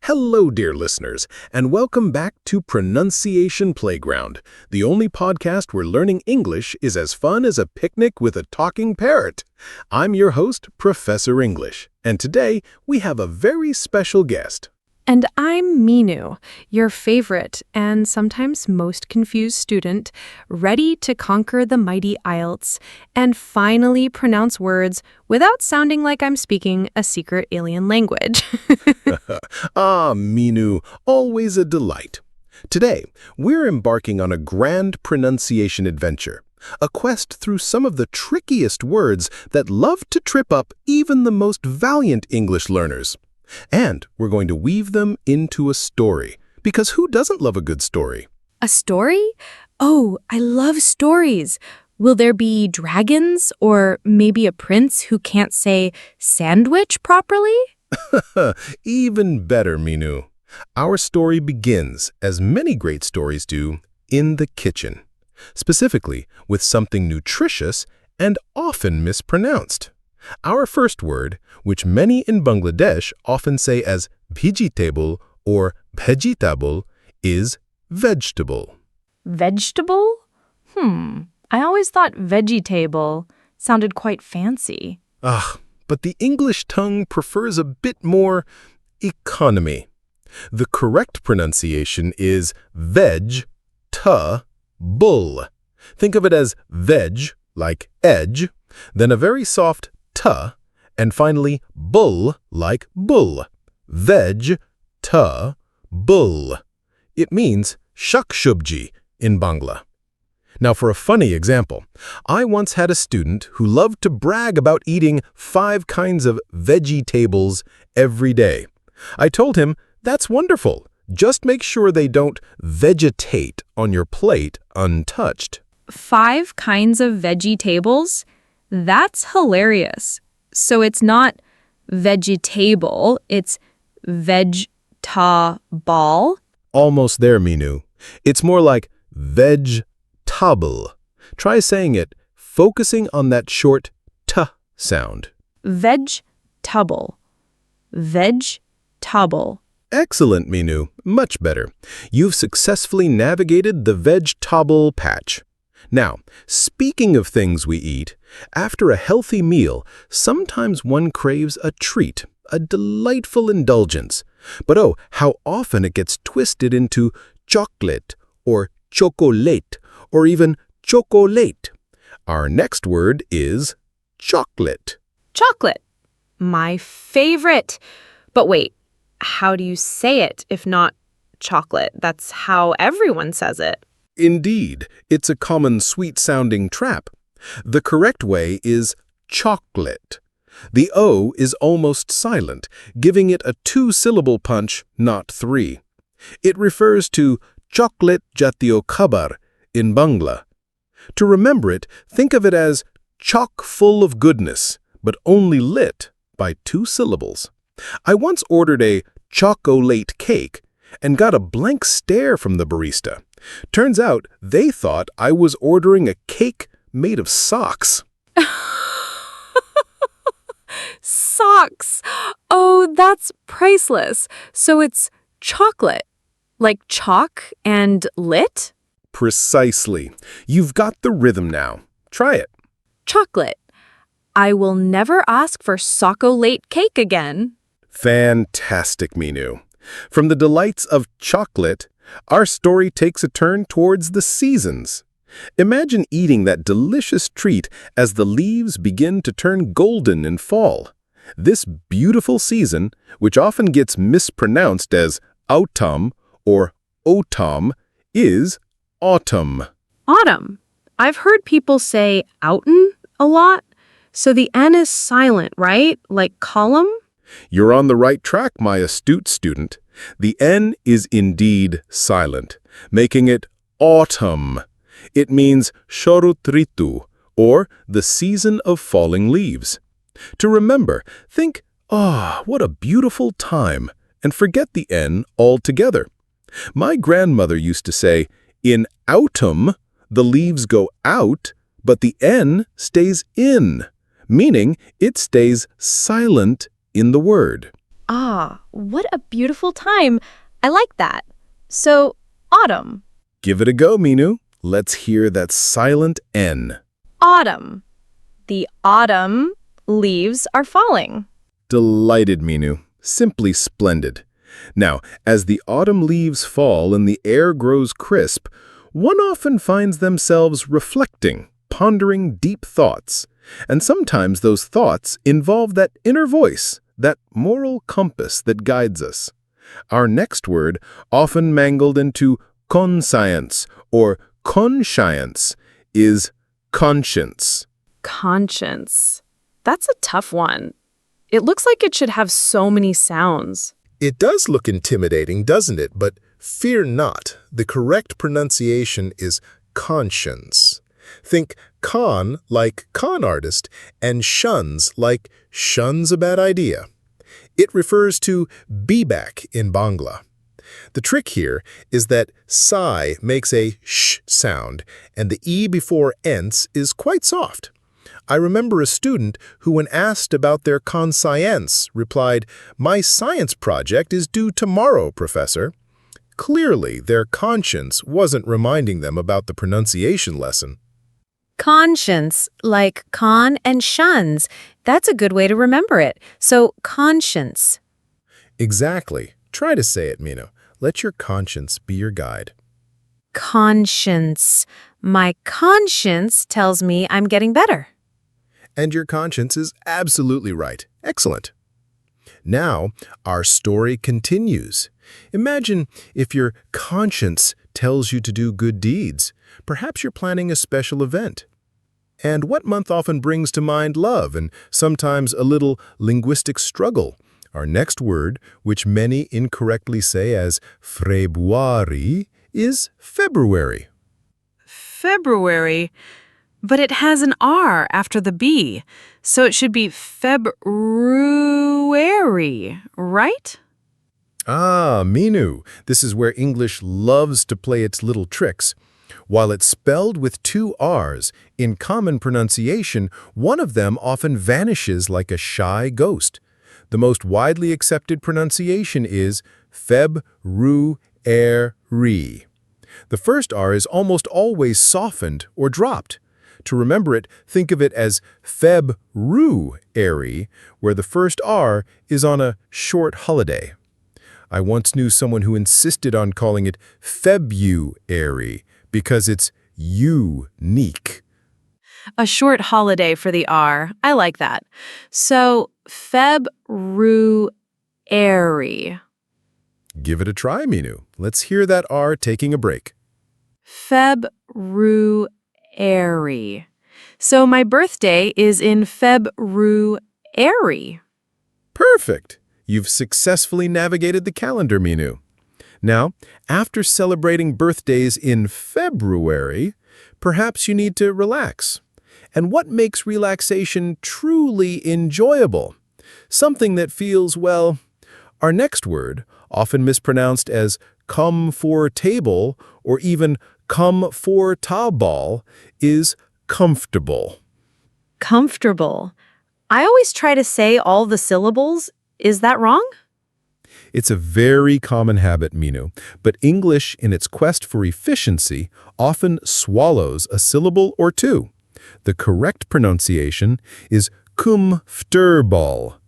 Hello, dear listeners, and welcome back to Pronunciation Playground, the only podcast where learning English is as fun as a picnic with a talking parrot. I'm your host, Professor English, and today we have a very special guest. And I'm Minu, your favorite and sometimes most confused student, ready to conquer the mighty Ielts and finally pronounce words without sounding like I'm speaking a secret alien language. Ah, Minu, always a delight. Today, we're embarking on a grand pronunciation adventure, a quest through some of the trickiest words that love to trip up even the most valiant English learners. And we're going to weave them into a story, because who doesn't love a good story? A story? Oh, I love stories. Will there be dragons or maybe a prince who can't say sandwich properly? Even better, Minu. Our story begins, as many great stories do, in the kitchen, specifically with something nutritious and often mispronounced. Our first word, which many in Bangladesh often say as vegetable or vegetable, is vegetable. Vegetable? I always thought vegetable sounded quite fancy. But the English tongue prefers a bit more economy. The correct pronunciation is veg-ta-bull. Think of it as veg, like edge, then a very soft ta, and finally bull, like bull. Veg-ta-bull. It means shakshubji in Bangla. Now, for a funny example, I once had a student who loved to brag about eating 5 kinds of vegetables every day. I told him, that's wonderful. Just make sure they don't vegetate on your plate untouched. 5 kinds of vegetables? That's hilarious. So it's not vegetable, it's veg-ta-ball? Almost there, Minu. It's more like veg-table. Try saying it, focusing on that short t sound. Veg-table. Veg-table. Excellent, Minu. Much better. You've successfully navigated the veg-table patch. Now, speaking of things we eat, after a healthy meal, sometimes one craves a treat, a delightful indulgence. But oh, how often it gets twisted into chocolate or chocolate or even chocolate. Our next word is chocolate. Chocolate. My favorite. But wait, how do you say it if not chocolate? That's how everyone says it. Indeed, it's a common sweet-sounding trap. The correct way is chocolate. The O is almost silent, giving it a 2-syllable punch, not 3. It refers to chocolate jatiyo khabar in Bangla. To remember it, think of it as chock full of goodness, but only lit by 2 syllables. I once ordered a chocolate cake and got a blank stare from the barista. Turns out they thought I was ordering a cake made of socks. Socks! Oh, that's priceless. So it's chocolate, like chalk and lit? Precisely. You've got the rhythm now. Try it. Chocolate. I will never ask for chocolate cake again. Fantastic, Minu. From the delights of chocolate, our story takes a turn towards the seasons. Imagine eating that delicious treat as the leaves begin to turn golden in fall. This beautiful season, which often gets mispronounced as autumn or autumn, is autumn. Autumn. I've heard people say outen a lot, so the N is silent, right? Like column? You're on the right track, my astute student. The N is indeed silent, making it autumn. It means Sharut Ritu, or the season of falling leaves. To remember, think, what a beautiful time, and forget the N altogether. My grandmother used to say, in autumn, the leaves go out, but the N stays in, meaning it stays silent in the word. Ah, what a beautiful time. I like that. So, autumn. Give it a go, Minu. Let's hear that silent N. Autumn. The autumn leaves are falling. Delighted, Minu. Simply splendid. Now, as the autumn leaves fall and the air grows crisp, one often finds themselves reflecting, pondering deep thoughts. And sometimes those thoughts involve that inner voice, that moral compass that guides us. Our next word, often mangled into conscience or conscience, is conscience. Conscience. That's a tough one. It looks like it should have so many sounds. It does look intimidating, doesn't it? But fear not. The correct pronunciation is conscience. Think con like con artist and shuns like shuns a bad idea. It refers to be back in Bangla. The trick here is that sai makes a sh sound and the e before ence is quite soft. I remember a student who, when asked about their conscience, replied, "My science project is due tomorrow, professor." Clearly, their conscience wasn't reminding them about the pronunciation lesson. Conscience, like con and shuns. That's a good way to remember it. So, conscience. Exactly. Try to say it, Mino. Let your conscience be your guide. Conscience. My conscience tells me I'm getting better. And your conscience is absolutely right. Excellent. Now, our story continues. Imagine if your conscience tells you to do good deeds. Perhaps you're planning a special event. And what month often brings to mind love and sometimes a little linguistic struggle? Our next word, which many incorrectly say as Februari, is February. February. But it has an R after the B, so it should be February, right? Ah, Minu. This is where English loves to play its little tricks. While it's spelled with two R's, in common pronunciation, one of them often vanishes like a shy ghost. The most widely accepted pronunciation is Feb-ru-er-ri. The first R is almost always softened or dropped. To remember it, think of it as Feb-ru-eri, where the first R is on a short holiday. I once knew someone who insisted on calling it February because it's unique. A short holiday for the R. I like that. So, February. Give it a try, Minu. Let's hear that R taking a break. February. So my birthday is in February. Perfect. You've successfully navigated the calendar, Minu. Now, after celebrating birthdays in February, perhaps you need to relax. And what makes relaxation truly enjoyable? Something that feels, well, our next word, often mispronounced as comfortable or even comfortable, is comfortable. Comfortable. I always try to say all the syllables. Is that wrong? It's a very common habit, Minu, but English, in its quest for efficiency, often swallows a syllable or two. The correct pronunciation is comfortable.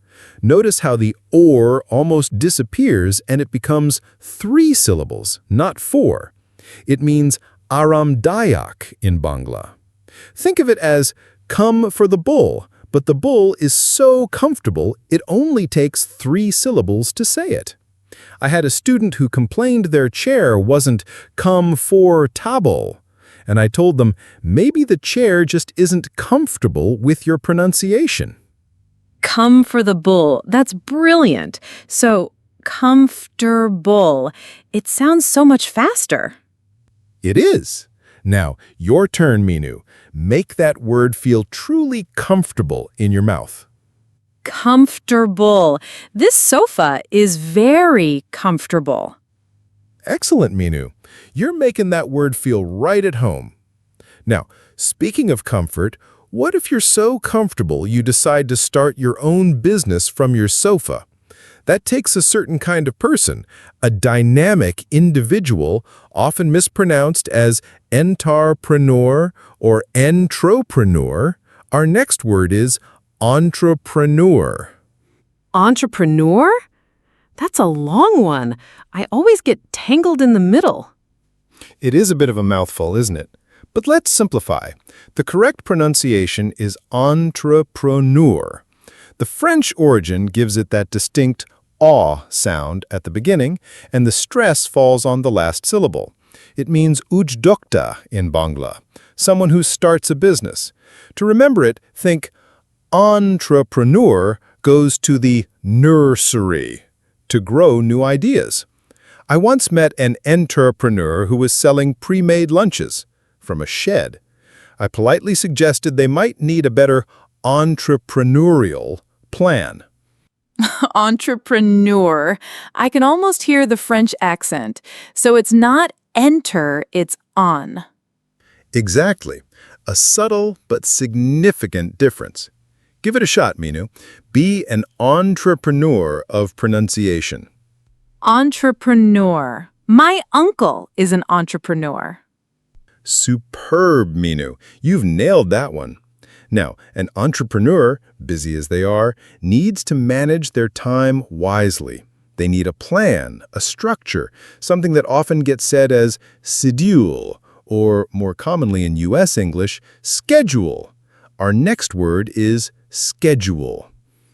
Notice how the or almost disappears and it becomes 3 syllables, not 4. It means aramdayak in Bangla. Think of it as come for the bull, but the bull is so comfortable it only takes 3 syllables to say it. I had a student who complained their chair wasn't comfortable, and I told them maybe the chair just isn't comfortable with your pronunciation. Come for the bull. That's brilliant. So, comfortable. It sounds so much faster. It is. Now, your turn, Minu. Make that word feel truly comfortable in your mouth. Comfortable. This sofa is very comfortable. Excellent, Minu. You're making that word feel right at home. Now, speaking of comfort, what if you're so comfortable you decide to start your own business from your sofa? That takes a certain kind of person, a dynamic individual, often mispronounced as entarpreneur or entropreneur. Our next word is entrepreneur. Entrepreneur? That's a long one. I always get tangled in the middle. It is a bit of a mouthful, isn't it? But let's simplify. The correct pronunciation is entrepreneur. The French origin gives it that distinct aw sound at the beginning, and the stress falls on the last syllable. It means ujdokta in Bangla, someone who starts a business. To remember it, think entrepreneur goes to the nursery to grow new ideas. I once met an entrepreneur who was selling pre-made lunches from a shed. I politely suggested they might need a better entrepreneurial plan. Entrepreneur. I can almost hear the French accent. So it's not enter, it's on. Exactly. A subtle but significant difference. Give it a shot, Minu. Be an entrepreneur of pronunciation. Entrepreneur. My uncle is an entrepreneur. Superb, Minu. You've nailed that one. Now, an entrepreneur, busy as they are, needs to manage their time wisely. They need a plan, a structure, something that often gets said as schedule, or more commonly in U.S. English, schedule. Our next word is schedule.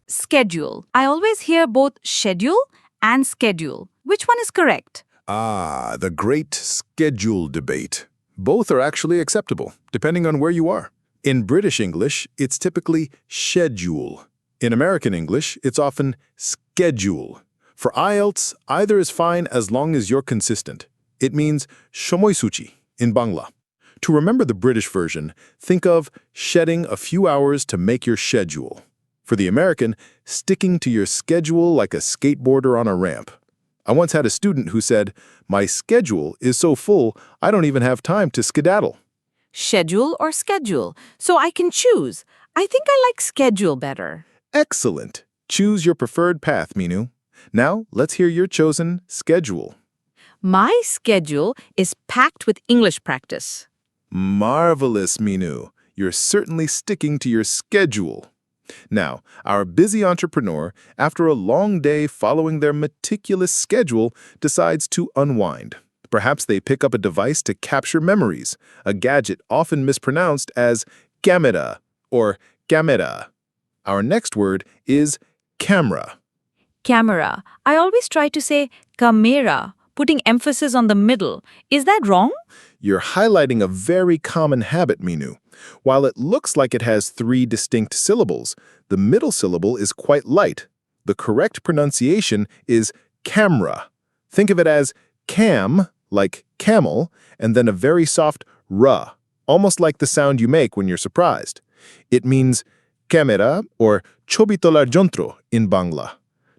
Schedule. I always hear both schedule and schedule. Which one is correct? Ah, the great schedule debate. Both are actually acceptable, depending on where you are. In British English, it's typically schedule. In American English, it's often schedule. For Ielts, either is fine as long as you're consistent. It means shomoisuchi in Bangla. To remember the British version, think of shedding a few hours to make your schedule. For the American, sticking to your schedule like a skateboarder on a ramp. I once had a student who said, "My schedule is so full, I don't even have time to skedaddle." Schedule or schedule? So I can choose. I think I like schedule better. Excellent. Choose your preferred path, Minu. Now, let's hear your chosen schedule. My schedule is packed with English practice. Marvelous, Minu. You're certainly sticking to your schedule. Now, our busy entrepreneur, after a long day following their meticulous schedule, decides to unwind. Perhaps they pick up a device to capture memories, a gadget often mispronounced as camera or camera. Our next word is camera. Camera. I always try to say camera, putting emphasis on the middle. Is that wrong? You're highlighting a very common habit, Minu. While it looks like it has 3 distinct syllables, the middle syllable is quite light. The correct pronunciation is camera. Think of it as cam, like camel, and then a very soft ra, almost like the sound you make when you're surprised. It means camera or chobitolar jontro in Bangla.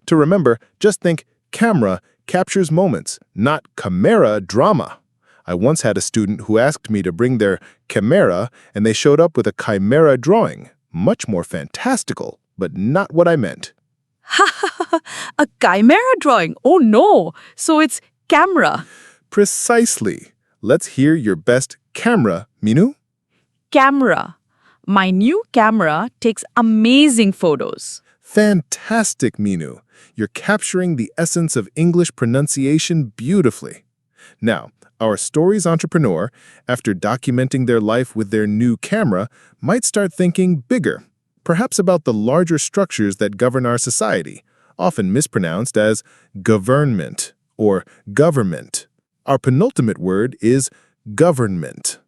To remember, just think camera captures moments, not camera drama. I once had a student who asked me to bring their camera, and they showed up with a chimera drawing. Much more fantastical, but not what I meant. Ha ha ha! A chimera drawing. Oh no! So it's camera. Precisely. Let's hear your best camera, Minu. Camera. My new camera takes amazing photos. Fantastic, Minu. You're capturing the essence of English pronunciation beautifully. Now, our story's entrepreneur, after documenting their life with their new camera, might start thinking bigger, perhaps about the larger structures that govern our society, often mispronounced as government or government. Our penultimate word is government.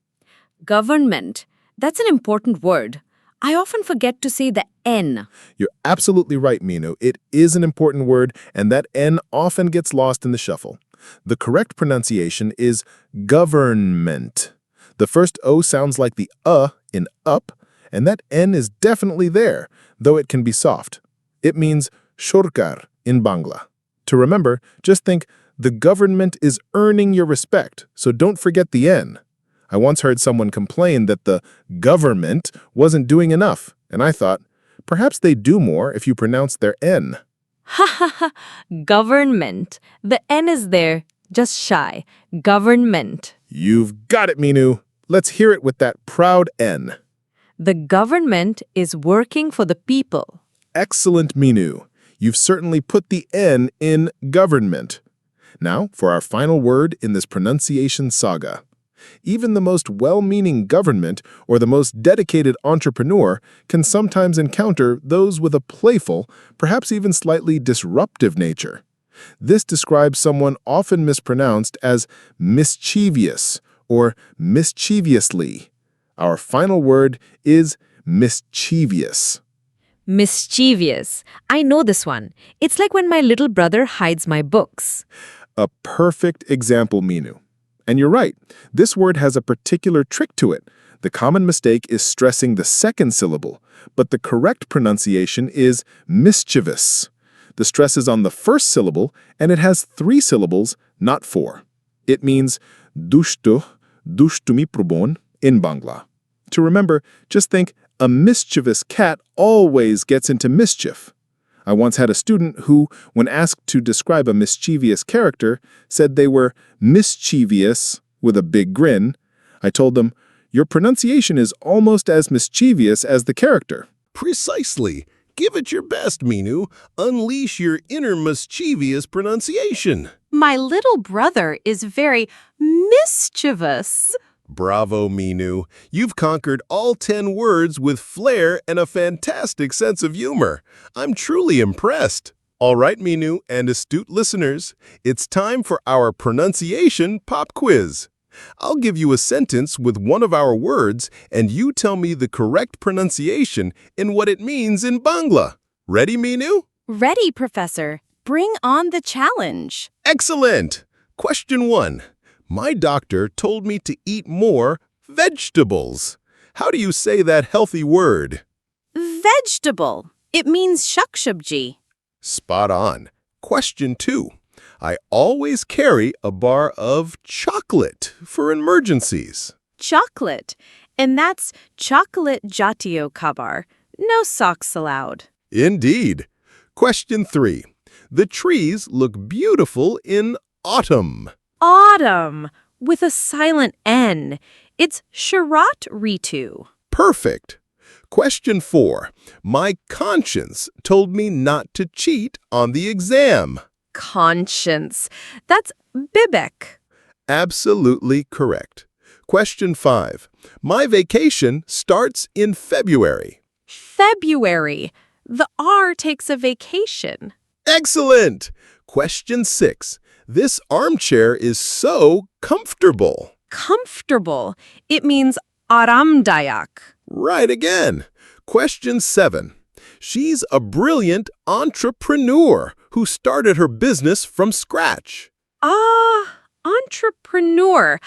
Government. That's an important word. I often forget to say the N. You're absolutely right, Minu. It is an important word, and that N often gets lost in the shuffle. The correct pronunciation is government. The first O sounds like the in up, and that N is definitely there, though it can be soft. It means shorkar in Bangla. To remember, just think the government is earning your respect, so don't forget the N. I once heard someone complain that the government wasn't doing enough, and I thought, perhaps they do more if you pronounce their N. Ha ha ha. Government. The N is there, just shy. Government. You've got it, Minu. Let's hear it with that proud N. The government is working for the people. Excellent, Minu. You've certainly put the N in government. Now, for our final word in this pronunciation saga. Even the most well-meaning government or the most dedicated entrepreneur can sometimes encounter those with a playful, perhaps even slightly disruptive nature. This describes someone often mispronounced as mischievous or mischievously. Our final word is mischievous. Mischievous. I know this one. It's like when my little brother hides my books. A perfect example, Minu. And you're right, this word has a particular trick to it. The common mistake is stressing the second syllable, but the correct pronunciation is mischievous. The stress is on the first syllable, and it has 3 syllables, not 4. It means dushtu mi probon in Bangla. To remember, just think, a mischievous cat always gets into mischief. I once had a student who, when asked to describe a mischievous character, said they were mischievous with a big grin. I told them, your pronunciation is almost as mischievous as the character. Precisely. Give it your best, Minu. Unleash your inner mischievous pronunciation. My little brother is very mischievous. Bravo, Minu. You've conquered all 10 words with flair and a fantastic sense of humor. I'm truly impressed. All right, Minu and astute listeners, it's time for our pronunciation pop quiz. I'll give you a sentence with one of our words, and you tell me the correct pronunciation and what it means in Bangla. Ready, Minu? Ready, Professor. Bring on the challenge. Excellent! Question 1. My doctor told me to eat more vegetables. How do you say that healthy word? Vegetable. It means shakshubji. Spot on. Question 2. I always carry a bar of chocolate for emergencies. Chocolate. And that's chocolate jatiyo kabar. No socks allowed. Indeed. Question 3. The trees look beautiful in autumn. Autumn. With a silent N. It's Sharat Ritu. Perfect. Question 4. My conscience told me not to cheat on the exam. Conscience. That's Bibek. Absolutely correct. Question 5. My vacation starts in February. February. The R takes a vacation. Excellent! Question 6. This armchair is so comfortable. Comfortable. It means aramdayak. Right again. Question 7. She's a brilliant entrepreneur who started her business from scratch. Entrepreneur.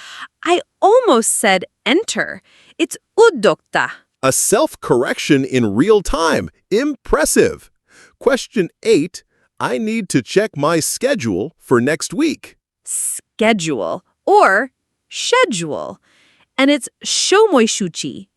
I almost said enter. It's uddokta. A self-correction in real time. Impressive. Question 8. I need to check my schedule for next week. Schedule or schedule. And it's shomoishuchi.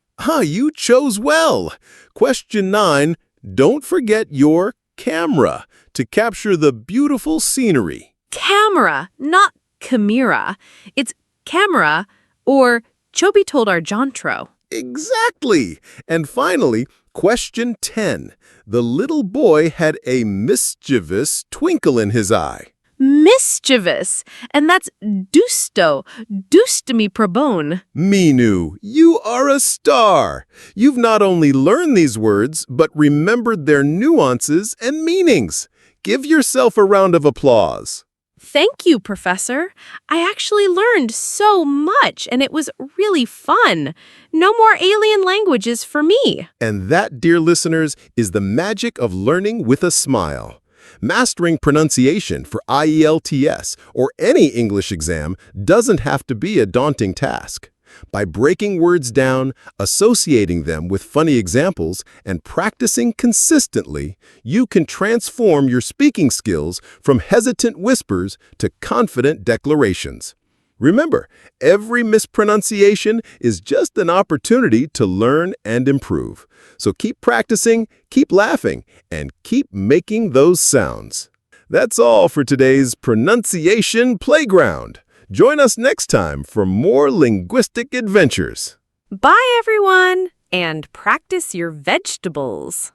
You chose well. Question 9. Don't forget your camera to capture the beautiful scenery. Camera, not chimera. It's camera or Chobi told our Jontro. Exactly. And finally, question 10. The little boy had a mischievous twinkle in his eye. Mischievous. And that's dusto. Dustami probone. Minu, you are a star. You've not only learned these words, but remembered their nuances and meanings. Give yourself a round of applause. Thank you, Professor. I actually learned so much, and it was really fun. No more alien languages for me. And that, dear listeners, is the magic of learning with a smile. Mastering pronunciation for Ielts or any English exam doesn't have to be a daunting task. By breaking words down, associating them with funny examples, and practicing consistently, you can transform your speaking skills from hesitant whispers to confident declarations. Remember, every mispronunciation is just an opportunity to learn and improve. So keep practicing, keep laughing, and keep making those sounds. That's all for today's Pronunciation Playground. Join us next time for more linguistic adventures. Bye, everyone, and practice your vegetables.